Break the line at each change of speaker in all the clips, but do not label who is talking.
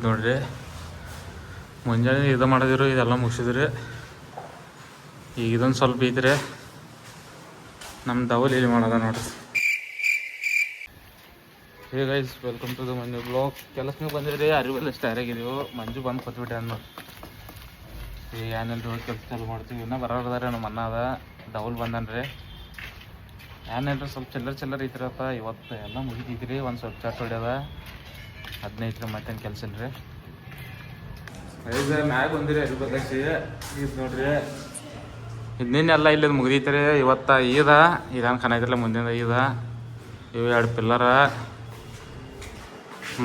ನೋಡ್ರಿ ಮುಂಜಾನೆ ಇದು ಮಾಡಿದಿರು ಇದೆಲ್ಲ ಮುಗಿಸಿದ್ರಿ. ಈಗ ಇದೊಂದು ಸ್ವಲ್ಪ ಐತ್ರಿ ನಮ್ಮ ದವಲ್ ಇಲ್ಲಿ ಮಾಡೋದ ನೋಡ್ರಿ. Hey guys, welcome to the Manju blog. ಕೆಲಸಕ್ಕೆ ಬಂದಿದ್ರಿ, ಅರಿವೆಲ್ಲ ಸ್ಟಾರಾಗಿದ್ದೀವಿ. ಮಂಜು ಬಂದು ಕೊತ್ಬಿಟ್ಟೆ ಅನ್ನೋ ಈಗ ಏನೇನು ಕೆಲಸ ಚಾಲು ಮಾಡ್ತೀವಿ. ಇನ್ನೂ ಬರೋದಾರೆ ನಮ್ಮ ಅನ್ನ ಅದ ದವಲ್ ಬಂದನ್ರಿ. ಏನೇನ್ರಿ ಸ್ವಲ್ಪ ಚಿಲ್ಲರ್ ಐತ್ರಪ್ಪ. ಇವತ್ತು ಎಲ್ಲ ಮುಗಿತೈತ್ರಿ. ಒಂದು ಸ್ವಲ್ಪ ಚಟ್ ಹೊಡ್ಯದ 15 ಮತ್ತೇನು ಕೆಲಸ ಇಲ್ರಿ. ಐದು ಮ್ಯಾಗ ಬಂದಿರಿ ಅರಿ ಬದಲಾಯಿಸಿ ಇದು ನೋಡ್ರಿ. ಇನ್ನೇನೆಲ್ಲ ಇಲ್ಲದ ಮುಗಿದೈತ್ರಿ. ಇವತ್ತು ಈದ ಇದೇನು ಖಾನ ಐತ್ರಲ್ಲ ಮುಂದಿನ ಈದ. ಇವು 2 ಪಿಲ್ಲರ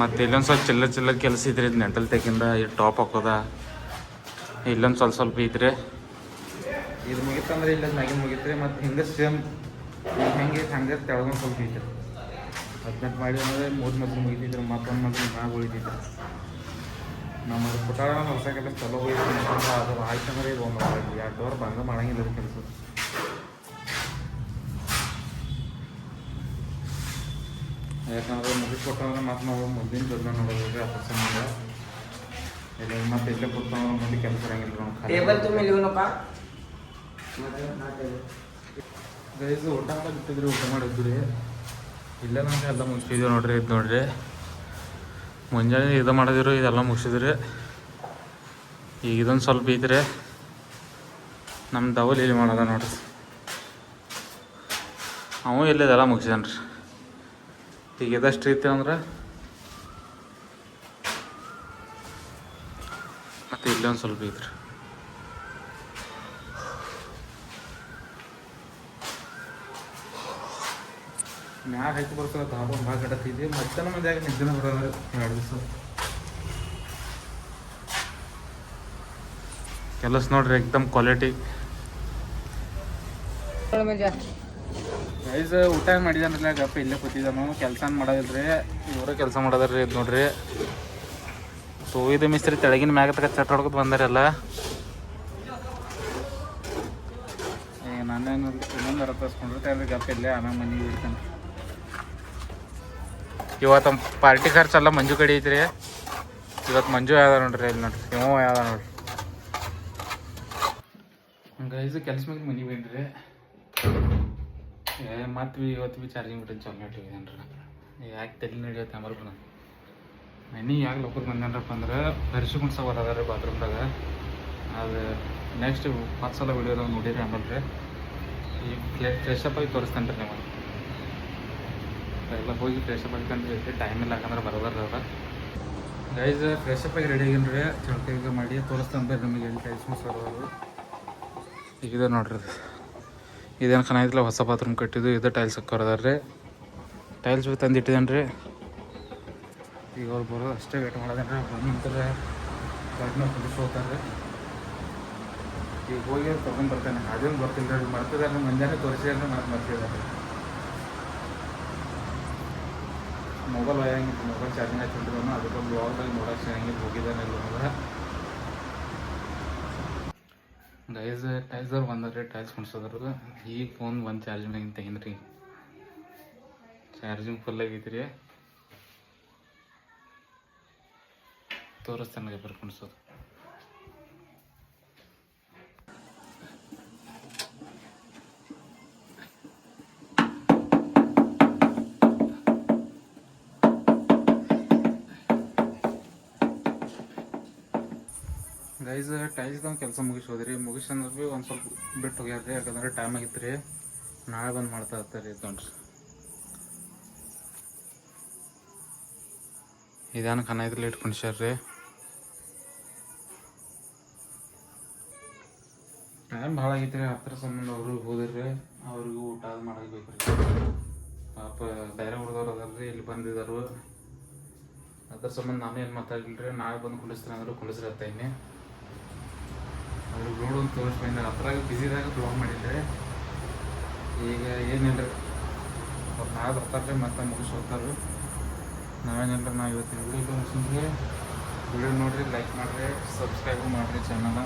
ಮತ್ತು ಇಲ್ಲೊಂದು ಸ್ವಲ್ಪ ಚಿಲ್ಲರ್ ಕೆಲಸ ಐತ್ರಿ. ಇದು ನೆಂಟಲ್ ತೆಗಿಂದ ಇದು ಟಾಪ್ ಹಾಕೋದ. ಇಲ್ಲೊಂದು ಸ್ವಲ್ಪ ಐತ್ರಿ. ಇದು ಮುಗಿತಂದ್ರೆ ಇಲ್ಲದ ಮ್ಯಾಗಿನ ಮುಗಿತ್ರಿ. ಮತ್ತು ಹಿಂಗೆ ಸೇಮ್ ಹಂಗೆ ತೆಳಗೊಂದು ಸ್ವಲ್ಪ ಐತ್ರಿ. 18 ಮಾಡಿ ಅಂದರೆ 3 ಮದ್ಲು ಮುಗಿತಿದ್ರು. ಮತ್ತೊಂದು ಮದ್ಲು ಮ್ಯಾಗ ಉಳಿತಿದ್ರು. ನಮ್ಮ ಪುಟಾಳ ಹೊಸ ಕೆಲಸ ಚಲೋ ಹೋಯ್ತು. ಅದು ಆಯ್ತಂದ್ರೆ ಇದು 2 ಅವರ್ ಬಂದು ಮಾಡಂಗಿಲ್ಲ ಅದು ಕೆಲಸ. ಯಾಕಂದ್ರೆ ಮುಗಿಸ್ಕೊಟ್ಟಂದ್ರೆ ಮತ್ತು ನಾವು ಮುಂದಿನ ಜೊತೆ ನೋಡೋದ್ರಿ. ಆ ಸಂಬಂಧ ಇಲ್ಲ ಮತ್ತೆ ಇಲ್ಲೇ ಕೊಡ್ತಾವ ಮುಂದೆ ಕೆಲಸ ಇರಂಗಿಲ್ಲ. ಗೈಸ್ ಊಟ ಬಿಟ್ಟಿದ್ರಿ, ಊಟ ಮಾಡಿದ್ರಿ. ಇಲ್ಲೇ ನಮಗೆ ಎಲ್ಲ ಮುಗಿಸಿದ್ವಿ ನೋಡ್ರಿ. ಇದು ನೋಡ್ರಿ ಮುಂಜಾನೆ ಇದು ಮಾಡಿದಿರು ಇದೆಲ್ಲ ಮುಗಿಸಿದ್ರಿ. ಈಗ ಇದೊಂದು ಸ್ವಲ್ಪ ಐತ್ರಿ ನಮ್ಮ ದವಲ್ ಇಲ್ಲಿ ಮಾಡೋದ ನೋಡ್ರಿ. ಅವ ಇಲ್ಲಿದೆಲ್ಲ ಮುಗಿಸಿದನ್ರಿ. ಈಗ ಇದಷ್ಟು ಐತಿ ಅಂದ್ರೆ ಮತ್ತು ಇಲ್ಲೇ ಒಂದು ಸ್ವಲ್ಪ ಐತ್ರಿ. ಮ್ಯಾಗ ಹಾಕಿ ಬರ್ತದೆ ಧಾಬಾ ಭಾಳ ಕಟ್ಟತ್ತಿದ್ವಿ. ಮಧ್ಯಾಹ್ನ ಮಂದಿಯಾಗ ನಿದ್ದಿನ ಬರೋದು 2 ದಿವಸ ಕೆಲಸ ನೋಡ್ರಿ. ಎಕ್ದಮ್ ಕ್ವಾಲಿಟಿ. ಗೈಸ್ ಊಟ ಮಾಡಿದಾನಲ್ಲ ಗಪ್ಪ ಇಲ್ಲೇ ಕೂತಿದ್ದಾನು. ಕೆಲಸ ಮಾಡೋದಿಲ್ರಿ, ಇವರೇ ಕೆಲಸ ಮಾಡೋದ್ರಿ. ಇದು ನೋಡ್ರಿ ಇದು ಮಿಸ್ತ್ರಿ ತೆಳಗಿನ ಮ್ಯಾಗ ತಗ ಚಟ್ ಹೊಡ್ಕೊತ ಬಂದಾರೆಲ್ಲ. ಈಗ ನಾನೇನು ಇನ್ನೊಂದು ಅರ ತರಿಸ್ಕೊಂಡಿರ್ತಾರೆ ಗಪ್ಪ ಇಲ್ಲೇ ಆಮೇಲೆ ಮನೆಗೆ ಇಡ್ತಾನೆ. ಇವತ್ತು ಪಾರ್ಟಿ ಖರ್ಚೆಲ್ಲ ಮಂಜು ಕಡೆ ಐತ್ರಿ. ಇವತ್ತು ಮಂಜು ಯಾವ್ದ ನೋಡ್ರಿ. ಇಲ್ಲಿ ನೋಡ್ರಿ ಇವ ಯಾವ್ದ ನೋಡ್ರಿ. ಗೈಸ್ ಕೆಲಸ ಮ್ಯಾಗ ಮನೆಗೆ ಬಂದ್ರಿ. ಮತ್ತು ಇವತ್ತು ಚಾರ್ಜಿಂಗ್ ಬಿಟ್ಟು ಚಾಲು ಇಟ್ಟಿದ್ದೇನ್ರಿ. ಯಾಕೆ ತಲೆ ನಡೆಯುತ್ತೆ ಆಮೇಲೆ ಬಂದ ಮನೆ ಯಾಕೆ ಲೋಕಲ್ ಬಂದೇನ್ರಪ್ಪ ಅಂದ್ರೆ ಪರಿಶು ಕುಣ್ಸ ಬರೋದ ರೀ ಬಾತ್ರೂಮ್ದಾಗ. ಅದು ನೆಕ್ಸ್ಟ್ 10 ಸಲ ವಿಡಿಯೋದಾಗ ನೋಡಿರಿ. ಆಮೇಲೆ ರೀ ಈಗ ಫ್ರೆಶಪ್ ಆಗಿ ತೋರಿಸ್ತೇನೆ ರೀ ನಿಮಗೆ. ಎಲ್ಲ ಹೋಗಿ ಫ್ರೆಶಪ್ ಆಗಿಕಂದ್ರೆ ಟೈಮ್ ಇಲ್ಲ, ಯಾಕಂದ್ರೆ ಬರೋದಾರ ಅದ. ಗೈಸ್ ಫ್ರೆಶಪ್ ಆಗಿ ರೆಡಿ ಆಗಿನ್ರಿ. ಚಳಕ ಮಾಡಿ ತೋರಿಸ್ತಂದ್ರೆ ನಿಮಗೆ ಎಲ್ಲಿ ಟೈಲ್ಸ್ ಮುಗಿಸೋದು. ಈಗ ನೋಡ್ರಿ ಇದೇನು ಖಾನ ಐತಿಲ್ಲ, ಹೊಸ ಬಾತ್ರೂಮ್ ಕಟ್ಟಿದ್ದು. ಇದು ಟೈಲ್ಸ್ ಹಾಕೋರದಾರ ರೀ. ಟೈಲ್ಸ್ ಭೀ ತಂದು ಇಟ್ಟಿದ್ದೇನೆ ರೀ. ಈಗ ಅವ್ರು ಬರೋದು ಅಷ್ಟೇ ವೇಟ್ ಮಾಡೋದೇನ್ರಿ. ಬಂದು ನಂತರ ಕಟ್ನ ಕುದಿಸಿ ಹೋಗ್ತಾರೆ ರೀ. ಈಗ ಹೋಗಿ ತೊಗೊಂಡು ಬರ್ತೇನೆ. ಅದೇನು ಬರ್ತಿಲ್ಲ ರೀ, ಮರ್ತಿದ್ದಾರೆ. ಮುಂಜಾನೆ ತೋರಿಸಿದ್ರೆ ಮರ್ತಿದ್ದಾರೆ. ಮೊಬೈಲ್ ಒಯ್ಯಂಗಿತ್ತು, ಮೊಬೈಲ್ ಚಾರ್ಜಿಂಗ್ ಹಾಕಿಟ್ಟಿದ್ದಾನು. ಅದಕ್ಕೊಂದು ಬ್ಲಾಗ್ದಾಗ ನೋಡೋಕೆ ಸಿಗಂಗಿಲ್ಲ, ಹೋಗಿದ್ದಾನೆ ಇಲ್ಲ ಅಂದ್ರೆ. ಗೈಸ್ ಟೈಲ್ಸವ್ರು ಬಂದಾರೆ, ಟೈಲ್ಸ್ ಕುಣ್ಸೋದ್ರದ್ದು. ಈಗ ಫೋನ್ ಒಂದು ಚಾರ್ಜಿಂಗ್ ತೆಗಿನ್ರಿ. ಚಾರ್ಜಿಂಗ್ ಫುಲ್ ಆಗೈತಿ ರೀ. ತೋರಿಸ್ತೇನೆ ಇಬ್ಬರು ಕುಣ್ಸೋದು. ಗೈಸ್ ಟೈಲ್ಸ್ದಾಗ ಕೆಲಸ ಮುಗಿಸೋದ್ರಿ. ಮುಗಿಸಂದ್ರೆ ಭೀ ಒಂದು ಸ್ವಲ್ಪ ಬಿಟ್ಟು ಹೋಗ್ಯಾರ್ರಿ. ಯಾಕಂದ್ರೆ ಟೈಮ್ ಆಗಿತ್ತು ರೀ. ನಾಳೆ ಬಂದು ಮಾಡ್ತಾ ಇರ್ತಾರೆ. ನೋಡ್ರಿ ಇದೇನು ಖಾನ ಐತ್ರಿ ಇಟ್ಟು ಕುಣಿಸ್ಯಾರ್ರಿ. ಟೈಮ್ ಭಾಳ ಆಗೈತಿ ರೀ. ಹತ್ತಿರ ಸಂಬಂಧ ಅವರು ಹೋದಿರ್ರಿ. ಅವ್ರಿಗೂ ಊಟ ಅದು ಮಾಡಬೇಕು ರೀ. ಪಾಪ ಬೇರೆ ಹುಡುಗರು ಅದಾರ್ರಿ, ಇಲ್ಲಿ ಬಂದಿದ್ದಾರು. ಅದ್ರ ಸಂಬಂಧ ನಾನು ಏನು ಮಾತಾಡಿಲ್ಲ ರೀ. ನಾಳೆ ಬಂದು ಕುಂಡಿಸ್ತೀನಿ ಅಂದ್ರೆ ಕುಂಡಿಸ್ರಿ ಹತ್ತೈನಿ. ಅವ್ರಿಗೆ ರೋಡ್ ಒಂದು ತೋರಿಸ್ಬಂದ ಹತ್ರಾಗ ಬಿಸಿದಾಗ ಬ್ಲಾಗ್ ಮಾಡಿದ್ದೆ. ಈಗ ಏನಿಲ್ಲ ರೀ, ಅವ್ರು ನಾಳೆ ಬರ್ತಾರೆ ಮತ್ತೆ ಮುಗಿಸಿ ಹೋಗ್ತಾರೆ. ನಾವೇನಿಲ್ಲ ರೀ, ನಾವು ಇವತ್ತಿನ ವಿಡಿಯೋ ಮುಗಿಸಿದ್ರಿ. ವಿಡಿಯೋ ನೋಡಿರಿ, ಲೈಕ್ ಮಾಡಿರಿ, ಸಬ್ಸ್ಕ್ರೈಬ್ ಮಾಡಿರಿ ಚಾನಲ್.